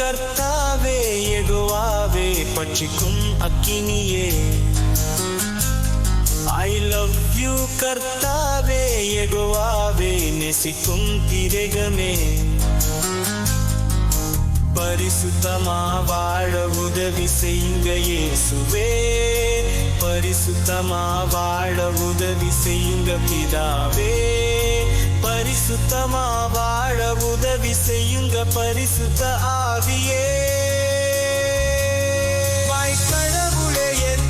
கர்த்தாவே யெகோவாவே பட்சிக்கும் அக்கினியே. I love you கர்த்தாவே யெகோவாவே நேசிக்கும் திரைகமே. பரிசுத்தமா வாழ உதவி செய்யுங்க இயேசுவே. பரிசுத்தமா வாழ உதவி செய்யுங்க பிதாவே. பரிசுத்தமா வாழ உதவி செய்யுங்க பரிசுத்த ஆவியே. கடவுளே என்